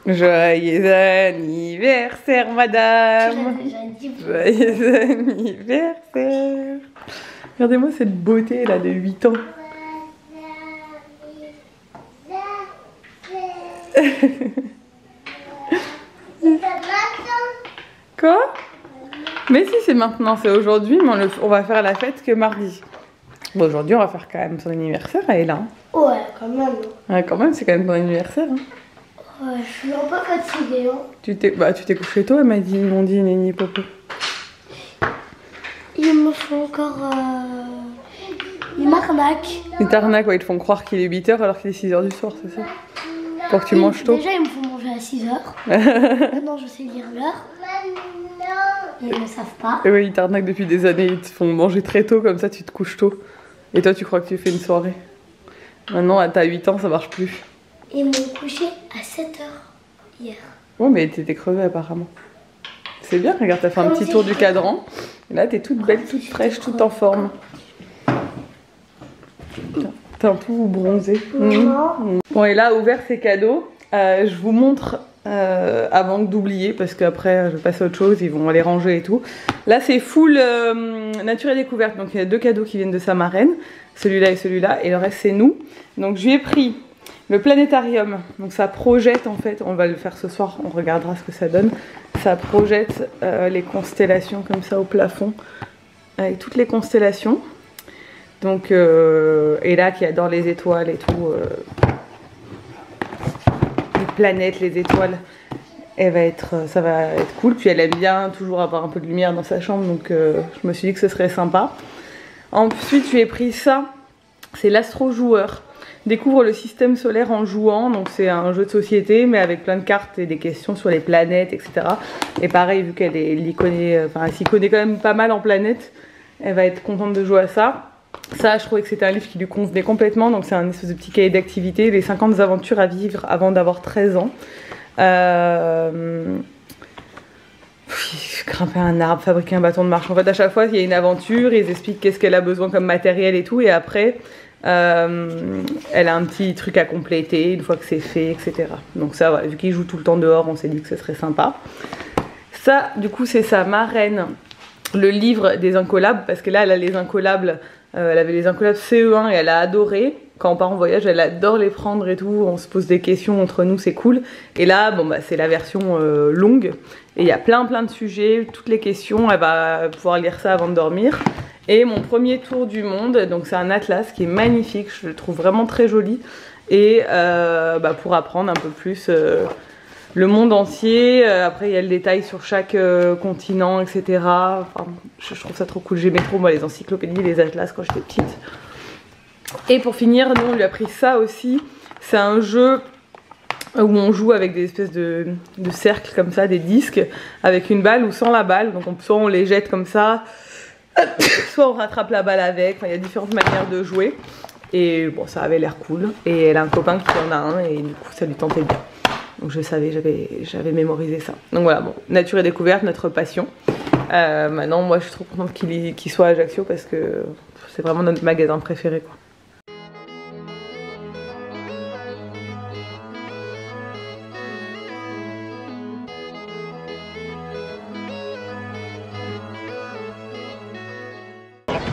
Joyeux anniversaire, madame. Joyeux anniversaire. Regardez-moi cette beauté là de 8 ans. Quoi? Mais si, c'est maintenant, c'est aujourd'hui, mais on va faire la fête que mardi. Bon, aujourd'hui, on va faire quand même son anniversaire, elle est là. Hein. Ouais, quand même. Ouais, quand même, c'est quand même ton anniversaire. Hein. Ouais, je suis un peu fatiguée. Hein. Tu t'es couché tôt, elle m'a dit, ils m'ont dit, Néni Popo. Ils me font encore... Ils m'arnaquent. Ils t'arnaquent, ouais, ils te font croire qu'il est 8h alors qu'il est 6h du soir, c'est ça? Pour que tu manges tôt. Déjà, ils me font manger à 6h. Maintenant, je sais lire l'heure. Ils ne le savent pas. Et oui, ils t'arnaquent depuis des années, ils te font manger très tôt, comme ça tu te couches tôt. Et toi, tu crois que tu fais une soirée. Maintenant, t'as 8 ans, ça marche plus. Ils m'ont couché à 7h hier. Ouais, mais t'étais crevée apparemment. C'est bien, regarde, t'as fait un petit tour du cadran. Et là, t'es toute belle, toute fraîche, toute en forme. T'es un peu bronzée. Bon, et là, ouvert ces cadeaux. Je vous montre avant d'oublier, parce qu'après, je vais passer à autre chose, ils vont aller ranger et tout. Là, c'est full nature et découverte. Donc, il y a 2 cadeaux qui viennent de sa marraine. Celui-là et celui-là. Et le reste, c'est nous. Donc, je lui ai pris le planétarium. Donc, ça projette, en fait, on va le faire ce soir, on regardera ce que ça donne. Ça projette les constellations comme ça au plafond, avec toutes les constellations. Donc, et là, qui adore les étoiles et tout, les planètes, les étoiles, ça va être cool. Puis elle aime bien toujours avoir un peu de lumière dans sa chambre, donc je me suis dit que ce serait sympa. Ensuite, je lui ai pris ça, c'est l'astro-joueur. Découvre le système solaire en jouant, donc c'est un jeu de société, mais avec plein de cartes et des questions sur les planètes, etc. Et pareil, vu qu'elle s'y connaît quand même pas mal en planètes, elle va être contente de jouer à ça. Ça, je trouvais que c'était un livre qui lui convenait complètement, donc c'est un espèce de petit cahier d'activité, les 50 aventures à vivre avant d'avoir 13 ans. Grimper un arbre, fabriquer un bâton de marche. En fait, à chaque fois, il y a une aventure, ils expliquent qu'est-ce qu'elle a besoin comme matériel et tout, et après, elle a un petit truc à compléter une fois que c'est fait, etc. Donc ça, voilà, vu qu'il joue tout le temps dehors, on s'est dit que ce serait sympa. Ça, du coup, c'est sa marraine, le livre des incollables, parce que là, elle a les incollables. Elle avait les incollables CE1 et elle a adoré. Quand on part en voyage, elle adore les prendre et tout. On se pose des questions entre nous, c'est cool. Et là, bon, bah, c'est la version longue. Et il y a plein de sujets, toutes les questions. Elle va pouvoir lire ça avant de dormir. Et mon premier tour du monde, donc c'est un atlas qui est magnifique. Je le trouve vraiment très joli. Et pour apprendre un peu plus le monde entier. Après, il y a le détail sur chaque continent, etc. Enfin, je trouve ça trop cool. J'aimais trop, moi, les encyclopédies, les atlas quand j'étais petite. Et pour finir, nous, on lui a pris ça aussi. C'est un jeu où on joue avec des espèces de cercles comme ça, des disques, avec une balle ou sans la balle. Donc, soit on les jette comme ça, soit on rattrape la balle avec. Enfin, il y a différentes manières de jouer. Et bon, ça avait l'air cool. Et elle a un copain qui en a un et du coup, ça lui tentait bien. Donc je savais, j'avais mémorisé ça. Donc voilà, bon, nature et découverte, notre passion. Maintenant, moi, je suis trop contente qu'il soit à Ajaccio parce que c'est vraiment notre magasin préféré, quoi.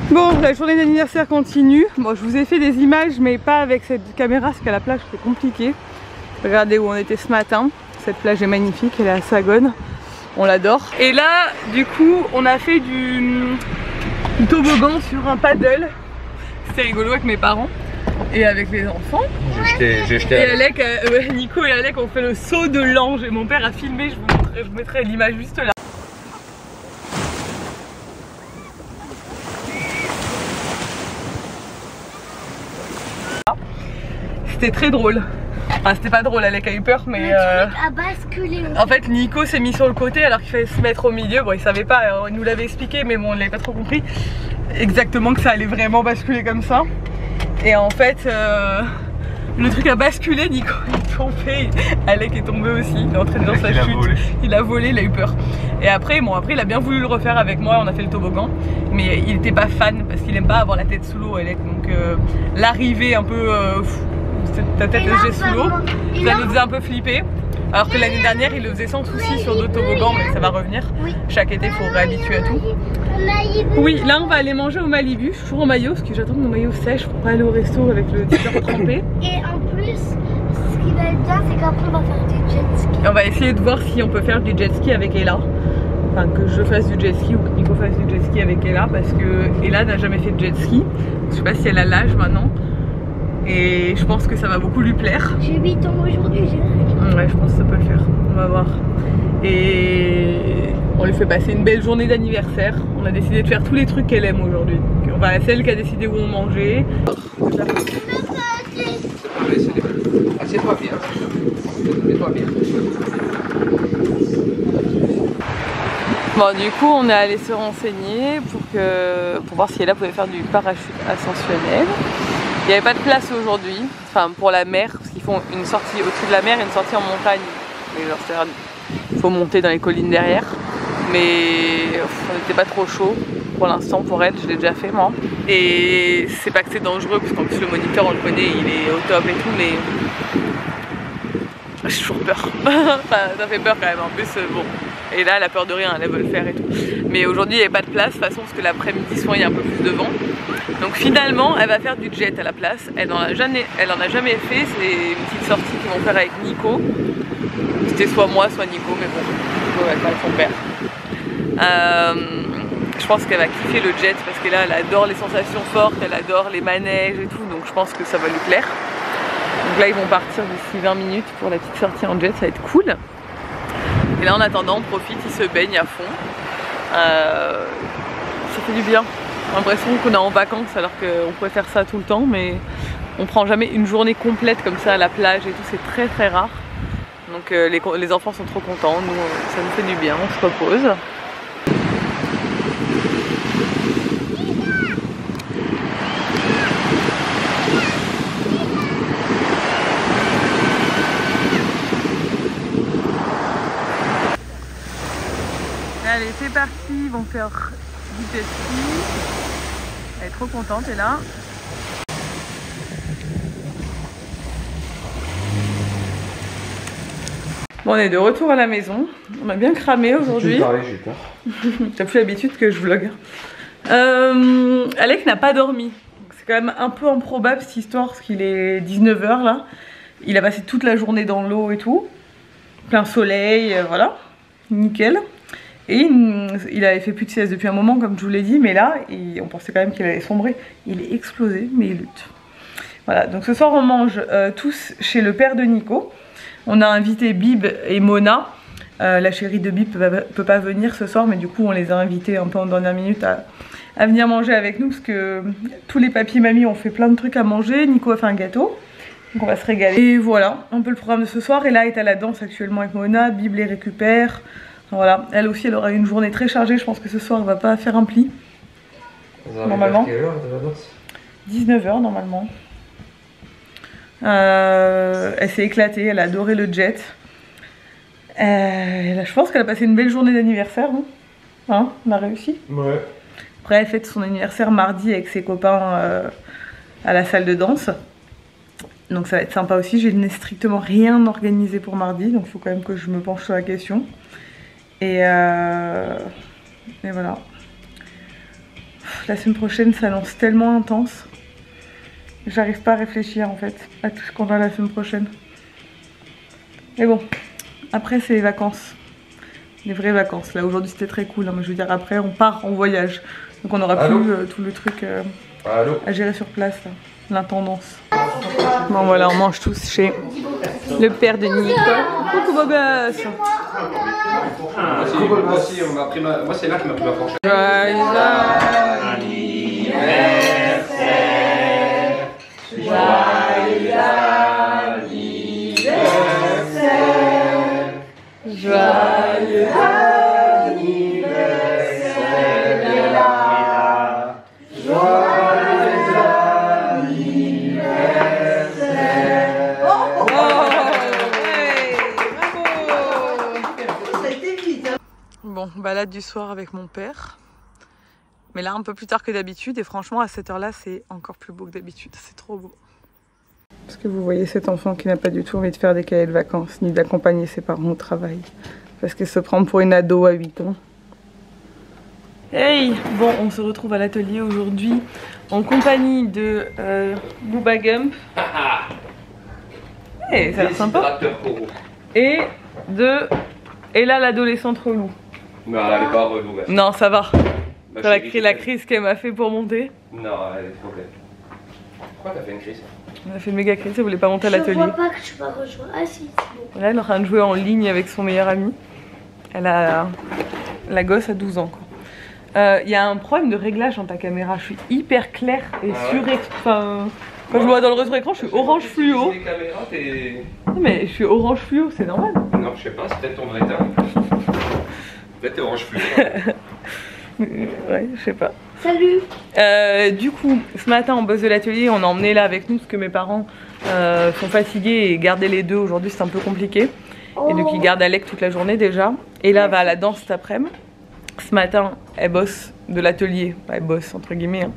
Bon, la journée d'anniversaire continue. Bon, je vous ai fait des images, mais pas avec cette caméra, parce qu'à la plage, c'est compliqué. Regardez où on était ce matin. Cette plage est magnifique, elle est à Sagone. On l'adore. Et là, du coup, on a fait du toboggan sur un paddle. C'était rigolo avec mes parents et avec les enfants. J'ai jeté. Et Alec, Nico et Alec ont fait le saut de l'ange. Et mon père a filmé, je vous mettrai l'image juste là. C'était très drôle. Enfin, c'était pas drôle, Alec a eu peur, mais le truc a basculé. En fait, Nico s'est mis sur le côté alors qu'il fallait se mettre au milieu. Bon, il savait pas, il nous l'avait expliqué, mais bon, on l'avait pas trop compris exactement que ça allait vraiment basculer comme ça. Et en fait, le truc a basculé, Nico est tombé, Alec est tombé aussi, il est entré dans sa chute. Il a volé, il a eu peur. Et après, bon, après, il a bien voulu le refaire avec moi, on a fait le toboggan, mais il était pas fan parce qu'il aime pas avoir la tête sous l'eau, Alec. Donc, l'arrivée un peu ta tête est sous l'eau, ça nous faisait un peu flipper. Alors que l'année dernière, il le faisait sans souci sur d'autres toboggans, mais ça va revenir. Oui. Chaque été, il faut réhabituer à tout. Oui, là on va aller manger au Malibu. Je suis toujours en maillot parce que j'attends que mon maillot sèche pour pas aller au resto avec le t-shirt trempé. Et en plus, ce qui va être bien, c'est qu'après on va faire du jet ski. Et on va essayer de voir si on peut faire du jet ski avec Ella. Enfin, que je fasse du jet ski ou que Nico fasse du jet ski avec Ella, parce que Ella n'a jamais fait de jet ski. Je sais pas si elle a l'âge maintenant. Et je pense que ça va beaucoup lui plaire. J'ai 8 ans aujourd'hui, j'ai l'âge. Ouais, je pense que ça peut le faire. On va voir. Et on lui fait passer une belle journée d'anniversaire. On a décidé de faire tous les trucs qu'elle aime aujourd'hui. Enfin, c'est elle qui a décidé où on mangeait. Assieds-toi bien. Mets-toi bien. Bon, du coup, on est allé se renseigner pour voir si Ella pouvait faire du parachute ascensionnel. Il n'y avait pas de place aujourd'hui, enfin pour la mer, parce qu'ils font une sortie au-dessus de la mer et une sortie en montagne. Il faut monter dans les collines derrière. Mais on n'était pas trop chaud pour l'instant pour elle, je l'ai déjà fait moi. Et c'est pas que c'est dangereux, parce qu'en plus le moniteur on le connaît, il est au top et tout, mais j'ai toujours peur. Enfin, ça fait peur quand même, en plus bon. Et là elle a peur de rien, elle veut le faire et tout. Mais aujourd'hui il n'y avait pas de place, de toute façon, parce que l'après-midi souvent il y a un peu plus de vent. Donc finalement elle va faire du jet à la place. Elle en a jamais fait, c'est une petite sortie qu'ils vont faire avec Nico. C'était soit moi soit Nico, mais bon, Nico va faire avec son père. Je pense qu'elle va kiffer le jet parce que là elle adore les sensations fortes, elle adore les manèges et tout, donc je pense que ça va lui plaire. Donc là ils vont partir d'ici 20 minutes pour la petite sortie en jet, ça va être cool. Et là en attendant on profite, ils se baignent à fond. Ça fait du bien. J'ai l'impression qu'on est en vacances alors qu'on pourrait faire ça tout le temps, mais on prend jamais une journée complète comme ça à la plage et tout, c'est très très rare. Donc les enfants sont trop contents, nous ça nous fait du bien, on se repose. Allez, c'est parti, ils vont faire du jet ski. Elle est trop contente, elle est là. Bon, on est de retour à la maison. On a bien cramé aujourd'hui. J'ai peur. T'as plus l'habitude que je vlog. Alec n'a pas dormi. C'est quand même un peu improbable cette histoire parce qu'il est 19 h là. Il a passé toute la journée dans l'eau et tout. Plein soleil, voilà. Nickel. Et il avait fait plus de sieste depuis un moment comme je vous l'ai dit, mais là on pensait quand même qu'il allait sombrer. Il est explosé mais il lutte. Voilà, donc ce soir on mange tous chez le père de Nico. On a invité Bib et Mona. La chérie de Bib peut pas venir ce soir, mais du coup on les a invités un peu en dernière minute à venir manger avec nous parce que tous les papis et mamies ont fait plein de trucs à manger. Nico a fait un gâteau, donc on va se régaler. Et voilà, un peu le programme de ce soir. Et là est à la danse actuellement avec Mona. Bib les récupère. Voilà, elle aussi elle aura une journée très chargée, je pense que ce soir elle va pas faire un pli. Normalement. Quelle heure de la danse ? 19 h normalement. Elle s'est éclatée, elle a adoré le jet. Je pense qu'elle a passé une belle journée d'anniversaire. Hein, on a réussi. Ouais. Après elle fête son anniversaire mardi avec ses copains à la salle de danse. Donc ça va être sympa aussi, je n'ai strictement rien organisé pour mardi, donc il faut quand même que je me penche sur la question. Et voilà. La semaine prochaine s'annonce tellement intense. J'arrive pas à réfléchir en fait à tout ce qu'on a la semaine prochaine. Mais bon, après c'est les vacances. Les vraies vacances. Là aujourd'hui c'était très cool, hein, mais je veux dire après on part en voyage. Donc on aura plus tout le truc à gérer sur place, l'intendance. Bon voilà, on mange tous chez le père de Nico. Coucou beau gosse. Moi aussi, moi c'est là qui m'a pris ma fourchette. Joyeux anniversaire. Joyeux anniversaire. Joyeux anniversaire. Joyeux anniversaire. Oh, hey, bravo. Ça a été vite. Bon, balade du soir avec mon père. Mais là un peu plus tard que d'habitude et franchement à cette heure là c'est encore plus beau que d'habitude, c'est trop beau. Parce que vous voyez cet enfant qui n'a pas du tout envie de faire des cahiers de vacances, ni d'accompagner ses parents au travail. Parce qu'elle se prend pour une ado à 8 ans. Hey! Bon, on se retrouve à l'atelier aujourd'hui en compagnie de Booba Gump. Hey, ça a l'air sympa. Et de Ella l'adolescente relou. Non, elle est pas relou. Non, ça va. La crise qu'elle m'a fait pour monter. Non, elle est trop belle. Pourquoi t'as fait une crise? Elle a fait une méga crise, elle voulais pas monter à l'atelier. Je vois pas que tu vas rejoindre. Ah si, c'est bon. Là, elle est en train de jouer en ligne avec son meilleur ami. Elle a la gosse à 12 ans. Il y a un problème de réglage dans ta caméra. Je suis hyper claire et quand je vois dans le rétro écran, je suis orange fluo. Non, mais je suis orange fluo, c'est normal. Non, je sais pas, c'est peut-être ton vrai teint. Peut-être t'es orange fluo. Ouais, je sais pas. Salut. Du coup, ce matin, on bosse de l'atelier, on a emmené là avec nous parce que mes parents sont fatigués et garder les deux aujourd'hui c'est un peu compliqué. Et donc ils gardent Alec toute la journée déjà. Et là, va à la danse cet après-midi. Ce matin, elle bosse de l'atelier. Elle bosse entre guillemets. Hein.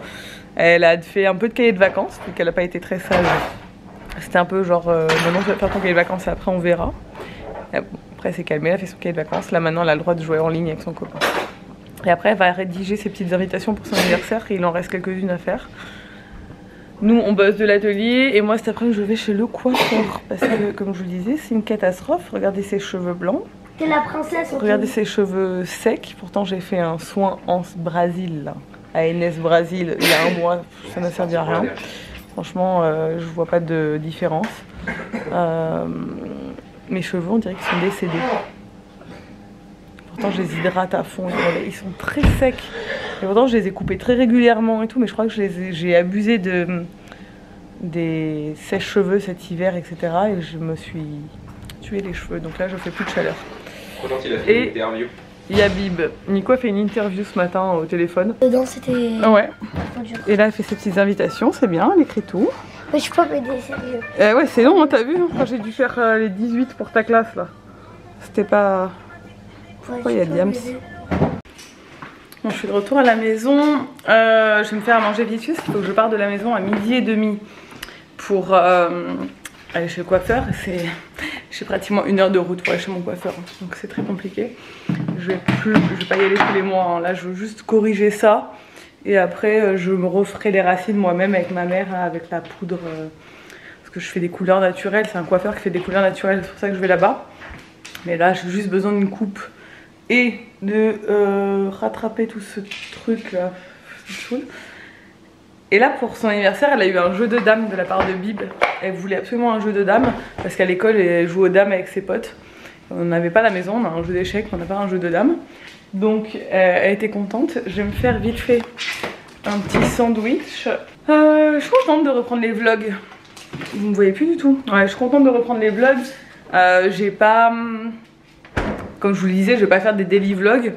Elle a fait un peu de cahier de vacances, vu qu'elle n'a pas été très sage. C'était un peu genre, maintenant tu vas faire ton cahier de vacances et après on verra. Et bon, après elle s'est calmée, elle a fait son cahier de vacances. Là maintenant, elle a le droit de jouer en ligne avec son copain. Et après, elle va rédiger ses petites invitations pour son anniversaire. Et il en reste quelques-unes à faire. Nous, on bosse de l'atelier. Et moi, cet après-midi, je vais chez le coiffeur. Parce que, comme je vous le disais, c'est une catastrophe. Regardez ses cheveux blancs. T'es la princesse. Regardez ses cheveux secs. Pourtant, j'ai fait un soin en Brésil, là, à Enes Brésil, il y a un mois. Ça n'a servi à rien. Franchement, je vois pas de différence. Mes cheveux, on dirait qu'ils sont décédés. Pourtant, je les hydrate à fond. Ils sont très secs. Et pourtant, je les ai coupés très régulièrement et tout. Mais je crois que j'ai abusé des sèche-cheveux cet hiver, etc. Et je me suis tué les cheveux. Donc là, je fais plus de chaleur. Pourtant, il a fait une interview. Yabib. Nico a fait une interview ce matin au téléphone. Dedans, c'était. Ouais. Et là, elle fait ses petites invitations. C'est bien, elle écrit tout. Mais je peux m'aider, sérieux. Ouais, c'est long, hein, t'as vu? Quand j'ai dû faire les 18 pour ta classe, là. C'était pas. Pourquoi il y a Diams? Bon, je suis de retour à la maison. Je vais me faire à manger vite fait. Il faut que je parte de la maison à 12h30 pour aller chez le coiffeur. J'ai pratiquement 1 heure de route pour aller chez mon coiffeur. Donc c'est très compliqué. Je vais pas y aller tous les mois. Hein. Là, je veux juste corriger ça. Et après, je me referai les racines moi-même avec ma mère, hein, avec la poudre. Parce que je fais des couleurs naturelles. C'est un coiffeur qui fait des couleurs naturelles. C'est pour ça que je vais là-bas. Mais là, j'ai juste besoin d'une coupe. Et de rattraper tout ce truc là. Et là pour son anniversaire, elle a eu un jeu de dames de la part de Bib. Elle voulait absolument un jeu de dames parce qu'à l'école elle joue aux dames avec ses potes. On n'avait pas à la maison, on a un jeu d'échecs, on n'a pas un jeu de dames. Donc elle était contente. Je vais me faire vite fait un petit sandwich. Je suis contente de reprendre les vlogs. Vous me voyez plus du tout. Ouais, je suis contente de reprendre les vlogs. J'ai pas... Comme je vous le disais, je vais pas faire des daily vlogs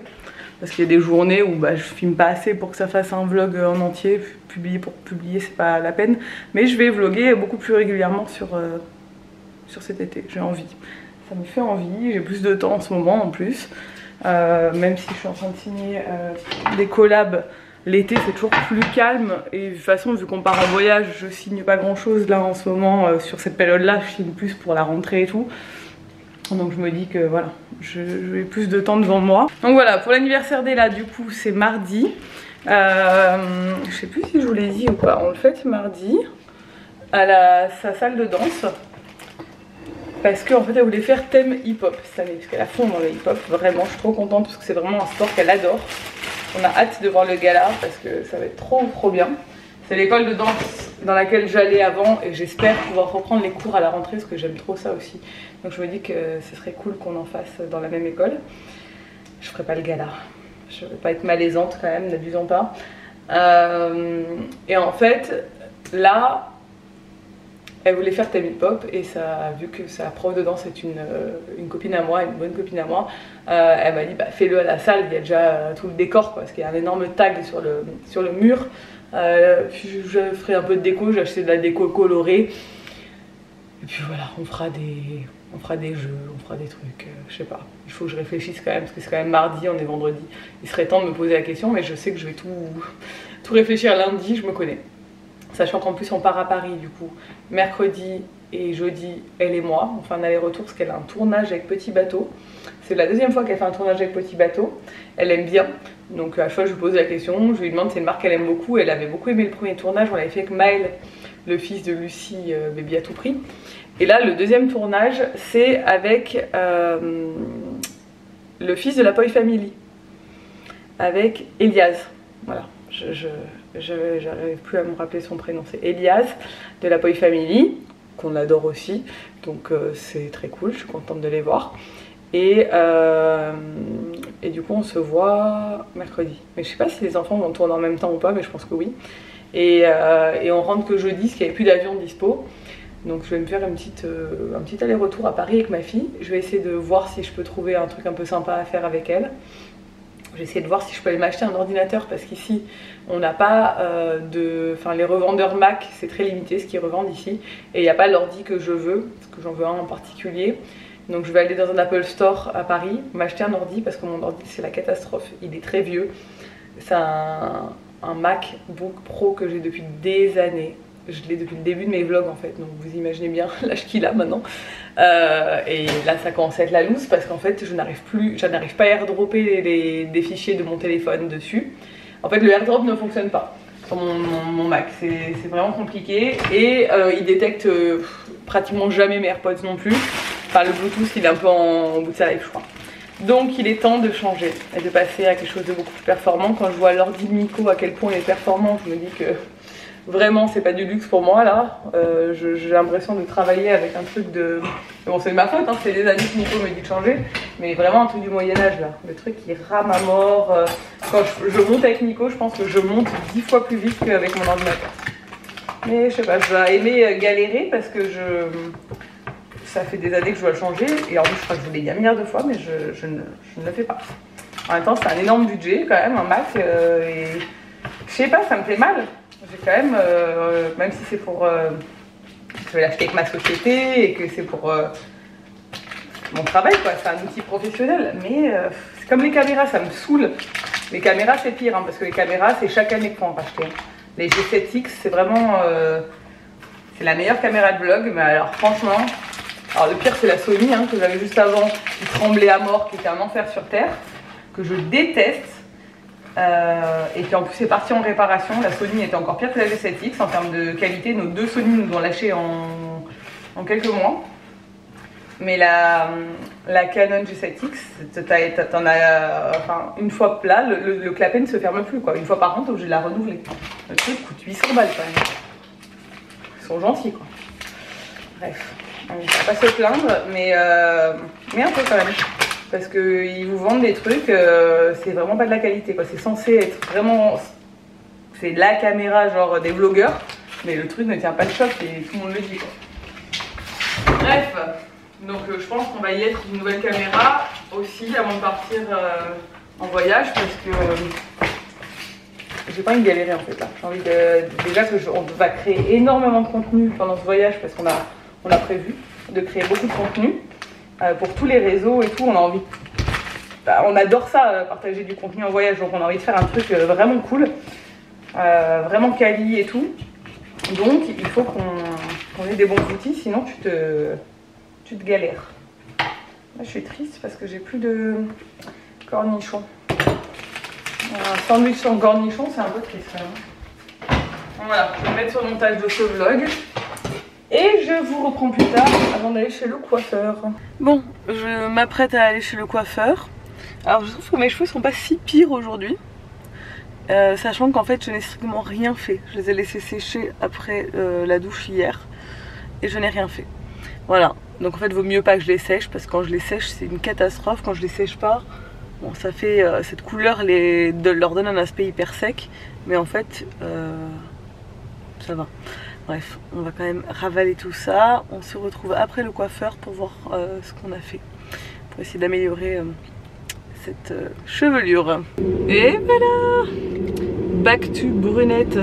parce qu'il y a des journées où je filme pas assez pour que ça fasse un vlog en entier. Publier pour publier, c'est pas la peine. Mais je vais vlogger beaucoup plus régulièrement sur cet été. J'ai envie. Ça me fait envie. J'ai plus de temps en ce moment en plus. Même si je suis en train de signer des collabs, l'été c'est toujours plus calme. Et de toute façon, vu qu'on part en voyage, je signe pas grand chose là en ce moment. Sur cette période-là, je signe plus pour la rentrée et tout. Donc je me dis que voilà, j'ai plus de temps devant moi. Donc voilà, pour l'anniversaire d'Ella, du coup c'est mardi. Je sais plus si je vous l'ai dit ou pas, on le fête mardi à sa salle de danse. Parce qu'en fait elle voulait faire thème hip-hop cette année, parce qu'elle a fond dans le hip-hop, vraiment, je suis trop contente parce que c'est vraiment un sport qu'elle adore. On a hâte de voir le gala parce que ça va être trop bien. C'est l'école de danse dans laquelle j'allais avant et j'espère pouvoir reprendre les cours à la rentrée parce que j'aime trop ça aussi. Donc je me dis que ce serait cool qu'on en fasse dans la même école. Je ferai pas le gala, je vais pas être malaisante quand même, n'abusons pas. Et en fait, là, elle voulait faire thème hip-hop et ça, vu que sa prof de danse est une copine à moi, une bonne copine à moi, elle m'a dit fais-le à la salle, il y a déjà tout le décor parce qu'il y a un énorme tag sur le mur. Je ferai un peu de déco, j'ai acheté de la déco colorée. Et puis voilà, on fera des jeux, on fera des trucs, je sais pas. Il faut que je réfléchisse quand même, parce que c'est quand même mardi, on est vendredi. Il serait temps de me poser la question, mais je sais que je vais tout réfléchir lundi, je me connais. Sachant qu'en plus on part à Paris du coup mercredi et jeudi, elle et moi, on fait un aller-retour parce qu'elle a un tournage avec Petit Bateau. C'est la deuxième fois qu'elle fait un tournage avec Petit Bateau. Elle aime bien, donc à chaque fois je lui pose la question, je lui demande, c'est une marque qu'elle aime beaucoup. Elle avait beaucoup aimé le premier tournage, on l'avait fait avec Maël, le fils de Lucie, Baby à tout prix. Et là le deuxième tournage c'est avec le fils de la Poi Family, avec Elias. Voilà, j'arrive plus à me rappeler son prénom, c'est Elias de la Poi Family, qu'on adore aussi, donc c'est très cool, je suis contente de les voir. Et du coup on se voit mercredi, mais je sais pas si les enfants vont tourner en même temps ou pas, mais je pense que oui. Et on rentre que jeudi parce qu'il n'y avait plus d'avion dispo, donc je vais me faire un petit aller-retour à Paris avec ma fille. Je vais essayer de voir si je peux trouver un truc un peu sympa à faire avec elle. J'ai essayé de voir si je peux aller m'acheter un ordinateur parce qu'ici on n'a pas les revendeurs Mac, c'est très limité ce qu'ils revendent ici, et il n'y a pas l'ordi que je veux, parce que j'en veux un en particulier. Donc je vais aller dans un Apple Store à Paris, m'acheter un ordi parce que mon ordi c'est la catastrophe, il est très vieux. C'est un MacBook Pro que j'ai depuis des années. Je l'ai depuis le début de mes vlogs en fait, donc vous imaginez bien l'âge qu'il a maintenant. Et là ça commence à être la loose parce qu'en fait je n'arrive pas à airdropper des fichiers de mon téléphone dessus. En fait le airdrop ne fonctionne pas sur mon Mac, c'est vraiment compliqué. Et il détecte pratiquement jamais mes AirPods non plus. Enfin le Bluetooth il est un peu en bout de sa life je crois. Donc il est temps de changer et de passer à quelque chose de beaucoup plus performant. Quand je vois l'ordi de Nico à quel point il est performant, je me dis que vraiment c'est pas du luxe pour moi là. J'ai l'impression de travailler avec un truc de... Bon c'est ma faute, hein, c'est des années que Nico me dit de changer, mais vraiment un truc du Moyen-Âge là. Le truc qui rame à mort. Quand je monte avec Nico, je pense que je monte 10 fois plus vite qu'avec mon ordinateur. Mais je sais pas, je vais aimer galérer parce que ça fait des années que je dois le changer, et en plus je crois que je vous l'ai dit un milliard de fois, mais je ne le fais pas. En même temps c'est un énorme budget quand même, un Mac, et je sais pas, ça me fait mal. J'ai quand même, même si c'est pour... je vais l'acheter avec ma société, et que c'est pour mon travail quoi, c'est un outil professionnel, mais c'est comme les caméras, ça me saoule. Les caméras c'est pire, hein, parce que les caméras c'est chaque année qu'il faut en racheter. Les G7X c'est vraiment... c'est la meilleure caméra de vlog, mais alors franchement... Alors le pire c'est la Sony hein, que j'avais juste avant, qui tremblait à mort, qui était un enfer sur terre, que je déteste, et qui en plus est partie en réparation. La Sony était encore pire que la G7X en termes de qualité, nos deux Sony nous ont lâché en quelques mois. Mais la Canon G7X, t'en as, enfin, une fois plat, le clapet ne se ferme plus quoi. Une fois par an, t'es obligé de la renouveler. Le truc coûte 800 balles quand même. Ils sont gentils quoi. Bref. On ne va pas se plaindre, mais un peu quand même. Parce qu'ils vous vendent des trucs, c'est vraiment pas de la qualité quoi. C'est censé être vraiment... C'est la caméra genre des vlogueurs, mais le truc ne tient pas le choc et tout le monde le dit quoi. Bref, donc je pense qu'on va y être une nouvelle caméra aussi avant de partir en voyage, parce que j'ai pas envie de galérer en fait là. J'ai envie de... Déjà on va créer énormément de contenu pendant ce voyage parce qu'on a prévu de créer beaucoup de contenu pour tous les réseaux et tout. On a envie, on adore ça, partager du contenu en voyage, donc on a envie de faire un truc vraiment cool, vraiment quali et tout. Donc il faut qu'on ait des bons outils, sinon tu te galères. Là je suis triste parce que j'ai plus de cornichons. Un sandwich sans cornichons, c'est un peu triste quand même. Voilà, je vais me mettre sur le montage de ce vlog. Et je vous reprends plus tard avant d'aller chez le coiffeur. Bon, je m'apprête à aller chez le coiffeur. Alors je trouve que mes cheveux sont pas si pires aujourd'hui. Sachant qu'en fait je n'ai strictement rien fait. Je les ai laissés sécher après la douche hier. Et je n'ai rien fait. Voilà, donc en fait vaut mieux pas que je les sèche. Parce que quand je les sèche c'est une catastrophe. Quand je les sèche pas, bon ça fait cette couleur leur donne un aspect hyper sec. Mais en fait ça va. Bref, on va quand même ravaler tout ça. On se retrouve après le coiffeur pour voir ce qu'on a fait, pour essayer d'améliorer cette chevelure. Et voilà, back to brunette.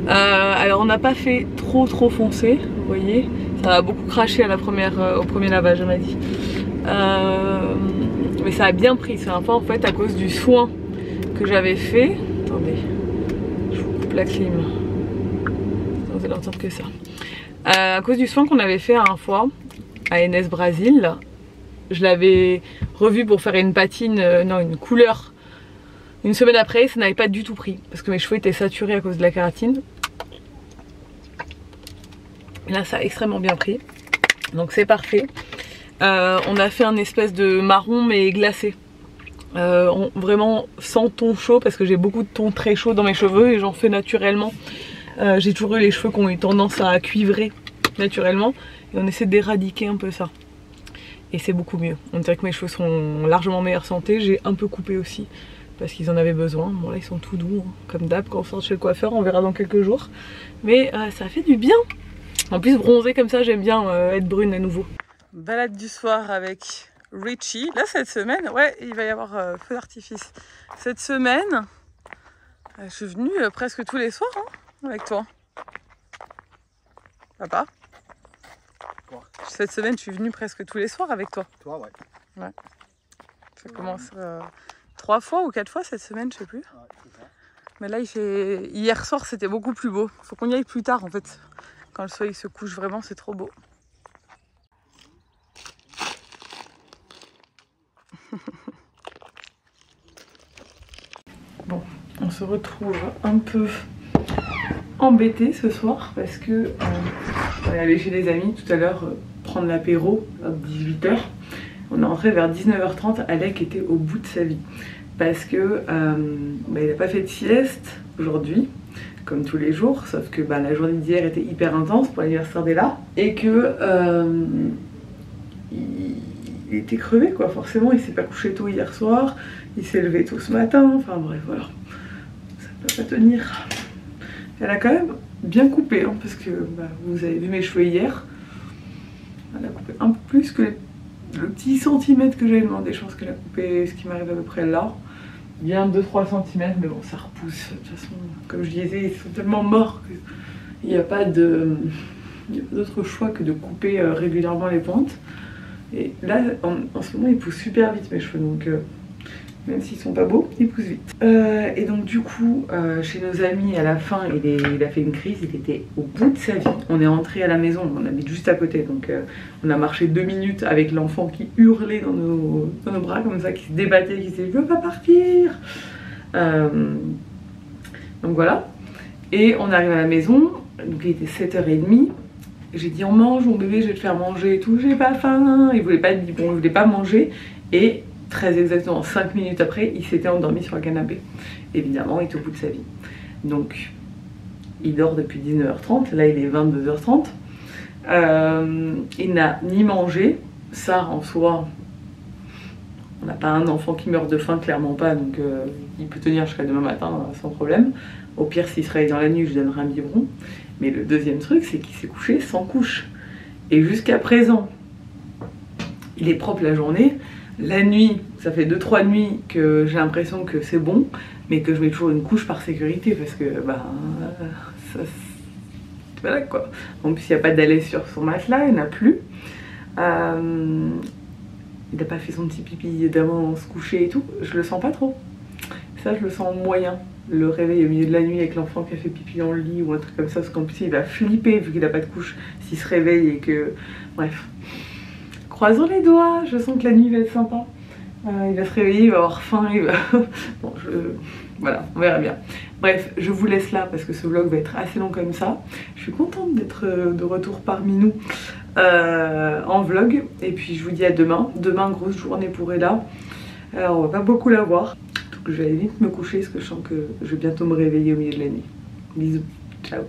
Alors on n'a pas fait trop foncé, vous voyez, ça a beaucoup craché à au premier lavage, elle m'a dit. Mais ça a bien pris, c'est un peu en fait à cause du soin que j'avais fait. Attendez, je vous coupe la clim. vous allez entendre que ça. À cause du soin qu'on avait fait une fois à NS Brésil, je l'avais revu pour faire une patine, une couleur. Une semaine après, ça n'avait pas du tout pris parce que mes cheveux étaient saturés à cause de la kératine. Là, ça a extrêmement bien pris, donc c'est parfait. On a fait un espèce de marron mais glacé. Vraiment sans ton chaud parce que j'ai beaucoup de tons très chauds dans mes cheveux et j'en fais naturellement. J'ai toujours eu les cheveux qui ont eu tendance à cuivrer naturellement et on essaie d'éradiquer un peu ça. Et c'est beaucoup mieux. On dirait que mes cheveux sont largement en meilleure santé. J'ai un peu coupé aussi parce qu'ils en avaient besoin. Bon là ils sont tout doux, hein. Comme d'hab quand on sort chez le coiffeur, on verra dans quelques jours. Mais ça fait du bien. En plus bronzer comme ça, j'aime bien être brune à nouveau. Balade du soir avec Richie. Là cette semaine, ouais, il va y avoir feu d'artifice. Cette semaine, je suis venue presque tous les soirs hein, avec toi. Papa? Quoi? Cette semaine, je suis venue presque tous les soirs avec toi. Toi, ouais. Ouais. Ça commence 3 fois ou 4 fois cette semaine, je sais plus. Ouais, c'est ça. Mais là, il fait... hier soir, c'était beaucoup plus beau. Faut qu'on y aille plus tard en fait. Quand le soleil se couche vraiment, c'est trop beau. Bon, on se retrouve un peu embêté ce soir parce que on est allé chez des amis tout à l'heure prendre l'apéro à 18 h. On est rentré vers 19 h 30. Alec était au bout de sa vie parce que il n'a pas fait de sieste aujourd'hui comme tous les jours, sauf que la journée d'hier était hyper intense pour l'anniversaire d'Ella et que il était crevé quoi, forcément il s'est pas couché tôt hier soir, il s'est levé tôt ce matin, enfin bref voilà, ça peut pas tenir. Elle a quand même bien coupé hein, parce que vous avez vu mes cheveux hier, elle a coupé un peu plus que le petit centimètre que j'avais demandé, je pense qu'elle a coupé ce qui m'arrive à peu près là. Bien 2-3 cm, mais bon ça repousse, de toute façon comme je disais ils sont tellement morts qu'il n'y a pas d'autre choix que de couper régulièrement les pointes. Et là en ce moment ils poussent super vite mes cheveux, donc même s'ils sont pas beaux, ils poussent vite. Et donc du coup chez nos amis à la fin il a fait une crise, il était au bout de sa vie. On est rentré à la maison, on habite juste à côté, donc on a marché 2 minutes avec l'enfant qui hurlait dans nos bras comme ça, qui se débattait, qui disait je veux pas partir. Donc voilà. Et on arrive à la maison, donc il était 7 h 30. J'ai dit on mange mon bébé, je vais te faire manger et tout, j'ai pas faim. Il voulait pas manger et très exactement 5 minutes après, il s'était endormi sur le canapé. Évidemment, il est au bout de sa vie. Donc, il dort depuis 19 h 30. Là, il est 22 h 30. Il n'a ni mangé. Ça, en soi, on n'a pas un enfant qui meurt de faim, clairement pas. Donc, il peut tenir jusqu'à demain matin sans problème. Au pire, s'il se réveille dans la nuit, je lui donnerai un biberon. Mais le deuxième truc, c'est qu'il s'est couché sans couche. Et jusqu'à présent, il est propre la journée. La nuit, ça fait 2-3 nuits que j'ai l'impression que c'est bon, mais que je mets toujours une couche par sécurité parce que voilà quoi. En plus il n'y a pas d'alait sur son matelas, il n'y en a plus. Il n'a pas fait son petit pipi d'avant se coucher et tout, je le sens pas trop. Ça je le sens moyen. Le réveil au milieu de la nuit avec l'enfant qui a fait pipi dans le lit ou un truc comme ça, parce qu'en plus il va flipper vu qu'il n'a pas de couche s'il se réveille et que... Bref. Croisons les doigts, je sens que la nuit va être sympa. Il va se réveiller, il va avoir faim, il va... Bon, voilà, on verra bien. Bref, je vous laisse là parce que ce vlog va être assez long comme ça. Je suis contente d'être de retour parmi nous en vlog. Et puis je vous dis à demain. Demain, grosse journée pour Ella. Alors, on va pas beaucoup la voir. Donc je vais aller vite me coucher parce que je sens que je vais bientôt me réveiller au milieu de la nuit. Bisous, ciao.